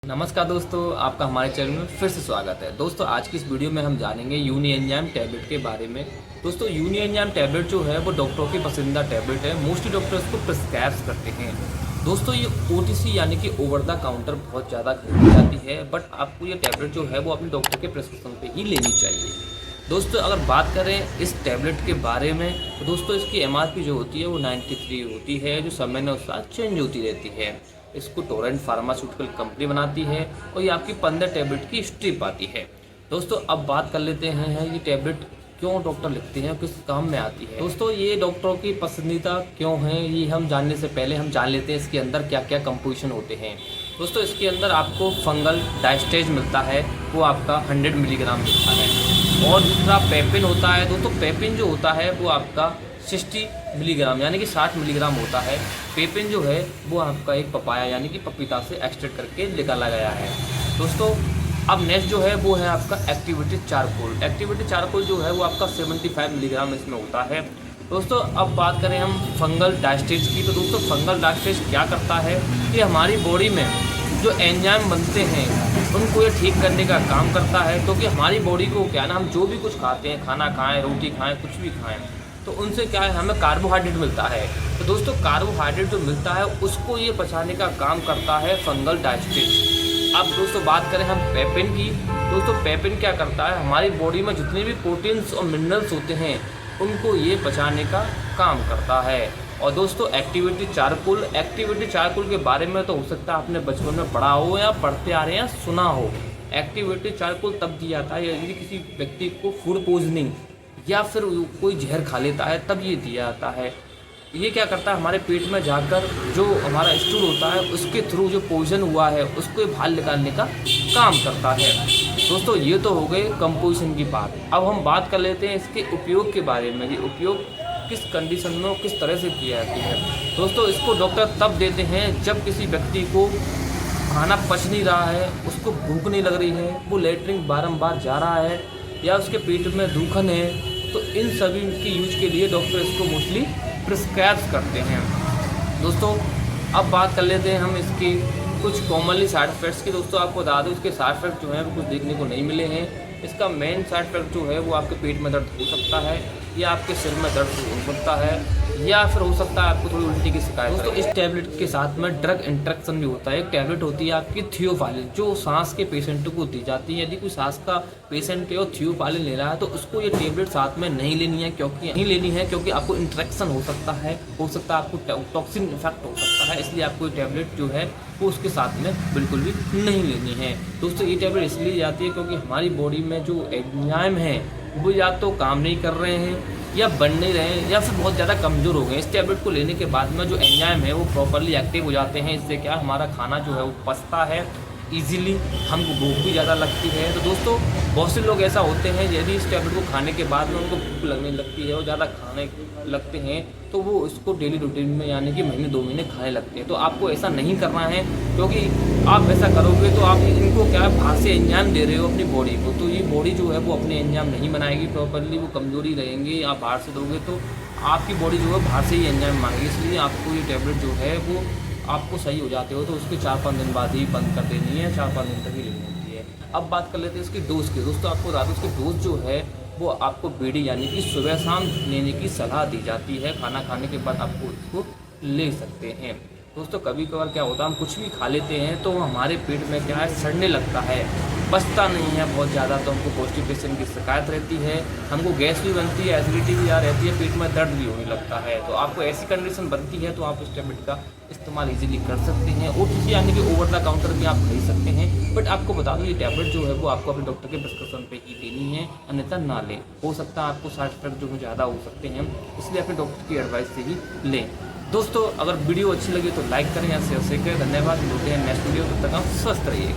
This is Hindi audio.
नमस्कार दोस्तों, आपका हमारे चैनल में फिर से स्वागत है। दोस्तों आज की इस वीडियो में हम जानेंगे यूनिएंजाइम टैबलेट के बारे में। दोस्तों यूनिएंजाइम टैबलेट जो है वो डॉक्टरों की पसंदीदा टैबलेट है। मोस्टली डॉक्टर इसको प्रिस्क्राइब करते हैं। दोस्तों ये ओटीसी यानी कि ओवर द काउंटर बहुत ज़्यादा खरीदी जाती है, बट आपको ये टैबलेट जो है वो अपने डॉक्टर के प्रिस्क्रिप्शन पर ही लेनी चाहिए। दोस्तों अगर बात करें इस टैबलेट के बारे में तो दोस्तों इसकी एमआरपी जो होती है वो 93 होती है, जो समय अनुसार चेंज होती रहती है। इसको टोरेंट फार्मास्यूटिकल कंपनी बनाती है और ये आपकी 15 टैबलेट की स्ट्रिप आती है। दोस्तों अब बात कर लेते हैं ये टैबलेट क्यों डॉक्टर लिखते हैं, किस काम में आती है। दोस्तों ये डॉक्टरों की पसंदीदा क्यों है ये हम जानने से पहले हम जान लेते हैं इसके अंदर क्या क्या कंपोजिशन होते हैं। दोस्तों इसके अंदर आपको फंगल डायस्टेज मिलता है, वो आपका 100 मिलीग्राम मिलता है। और दूसरा पेपिन होता है। दोस्तों पेपिन जो होता है वो आपका 60 मिलीग्राम यानी कि 60 मिलीग्राम होता है। पेपिन जो है वो आपका एक पपाया यानी कि पपीता से एक्सट्रैक्ट करके निकाला गया है। दोस्तों अब नेक्स्ट जो है वो है आपका एक्टिवेटेड चारकोल। एक्टिवेटेड चारकोल जो है वो आपका 75 मिलीग्राम इसमें होता है। दोस्तों अब बात करें हम फंगल डायस्टेज की, तो दोस्तों फंगल डायस्टेज क्या करता है कि हमारी बॉडी में जो एंजाइम बनते हैं उनको ये ठीक करने का काम करता है। क्योंकि हमारी बॉडी को क्या है ना, हम जो भी कुछ खाते हैं, खाना खाएं, रोटी खाएं, कुछ भी खाएं, तो उनसे क्या है हमें कार्बोहाइड्रेट मिलता है। तो दोस्तों कार्बोहाइड्रेट जो मिलता है उसको ये पचाने का काम करता है फंगल डायस्टेज। अब दोस्तों बात करें हम पेपिन की। दोस्तों पेपिन क्या करता है, हमारी बॉडी में जितने भी प्रोटीन्स और मिनरल्स होते हैं उनको ये पचाने का काम करता है। और दोस्तों एक्टिवेटेड चारकोल, एक्टिवेटेड चारकोल के बारे में तो हो सकता है आपने बचपन में पढ़ा हो या पढ़ते आ रहे हैं या सुना हो। एक्टिवेटेड चारकोल तब दिया जाता है यदि किसी व्यक्ति को फूड पॉइजनिंग या फिर कोई जहर खा लेता है तब ये दिया जाता है। ये क्या करता है, हमारे पेट में जाकर जो हमारा स्टूल होता है उसके थ्रू जो पॉइजन हुआ है उसको बाहर निकालने का काम करता है। दोस्तों ये तो हो गए कंपोजिशन की बात। अब हम बात कर लेते हैं इसके उपयोग के बारे में। ये उपयोग किस कंडीशन में और किस तरह से किया जाती है। दोस्तों इसको डॉक्टर तब देते हैं जब किसी व्यक्ति को खाना पच नहीं रहा है, उसको भूख नहीं लग रही है, वो लेटरिन बारंबार जा रहा है या उसके पेट में दुखन है, तो इन सभी के यूज के लिए डॉक्टर इसको मोस्टली प्रिस्क्राइब करते हैं। दोस्तों अब बात कर लेते हैं हम इसकी कुछ कॉमनली साइड इफेक्ट्स की। दोस्तों आपको बता दूं इसके साइड इफेक्ट जो हैं वो कुछ देखने को नहीं मिले हैं। इसका मेन साइड इफेक्ट जो है वो आपके पेट में दर्द हो सकता है या आपके सिर में दर्द हो सकता है या फिर हो सकता है आपको थोड़ी उल्टी की शिकायत। दोस्तों इस टैबलेट के साथ में ड्रग इंटरेक्शन भी होता है। एक टैबलेट होती है आपकी थियोफाइलिन जो सांस के पेशेंट को दी जाती है। यदि कोई सांस का पेशेंट है और थियोफाइलिन ले रहा है तो उसको ये टैबलेट साथ में नहीं लेनी है, क्योंकि आपको इंटरेक्शन हो सकता है आपको टॉक्सिन इफेक्ट हो सकता है। इसलिए आपको ये टैबलेट जो है वो उसके साथ में बिल्कुल भी नहीं लेनी है। दोस्तों ये टैबलेट इसलिए जाती है क्योंकि हमारी बॉडी में जो एंजाइम है वो या तो काम नहीं कर रहे हैं या बन नहीं रहे हैं या फिर बहुत ज़्यादा कमज़ोर हो गए। इस टैबलेट को लेने के बाद में जो एंजाइम है वो प्रॉपरली एक्टिव हो जाते हैं। इससे क्या हमारा खाना जो है वो पचता है ईजिली, हमको भूख भी ज़्यादा लगती है। तो दोस्तों बहुत से लोग ऐसा होते हैं यदि इस टैबलेट को खाने के बाद में उनको भूख लगने लगती है और ज़्यादा खाने लगते हैं तो वो इसको डेली रूटीन में यानी कि महीने 2 महीने खाने लगते हैं। तो आपको ऐसा नहीं करना है, क्योंकि आप ऐसा करोगे तो आप इनको क्या है बाहर से एंजाइम दे रहे हो अपनी बॉडी को, तो ये बॉडी जो है वो अपने एंजाइम नहीं बनाएगी प्रॉपरली, वो कमज़ोरी रहेंगे। आप बाहर से दोगे तो आपकी बॉडी जो है बाहर से ही एंजाइम मांगेगी। इसलिए आपको ये टैबलेट जो है वो आपको सही हो जाते हो तो उसके 4-5 दिन बाद ही बंद कर देनी है, 4-5 दिन तक ही लेनी होती है। अब बात कर लेते हैं इसकी डोज की। दोस्तों आपको बता दूं इसकी डोज जो है वो आपको बीडी यानी कि सुबह शाम लेने की सलाह दी जाती है। खाना खाने के बाद आपको इसको ले सकते हैं। दोस्तों कभी कभार क्या होता है हम कुछ भी खा लेते हैं तो हमारे पेट में क्या है सड़ने लगता है, पचता नहीं है बहुत ज़्यादा, तो हमको कॉन्स्टिपेशन की शिकायत रहती है, हमको गैस भी बनती है, एसिडिटी भी आ रहती है, पेट में दर्द भी होने लगता है। तो आपको ऐसी कंडीशन बनती है तो आप इस टैबलेट का इस्तेमाल इजीली कर सकते हैं। ओटीसी यानी कि ओवर द काउंटर भी आप खरीद सकते हैं, बट आपको बता दूं ये टैबलेट जो है वो आपको अपने डॉक्टर के प्रिस्क्रिप्शन पे ही लेनी है, अन्यथा ना लें। हो सकता है आपको साइड इफेक्ट जो है ज़्यादा हो सकते हैं, इसलिए अपने डॉक्टर की एडवाइस से ही लें। दोस्तों अगर वीडियो अच्छी लगी तो लाइक करें या शेयर करें। धन्यवाद, मिलते हैं नेक्स्ट वीडियो, तब तक आप स्वस्थ रहिएगा।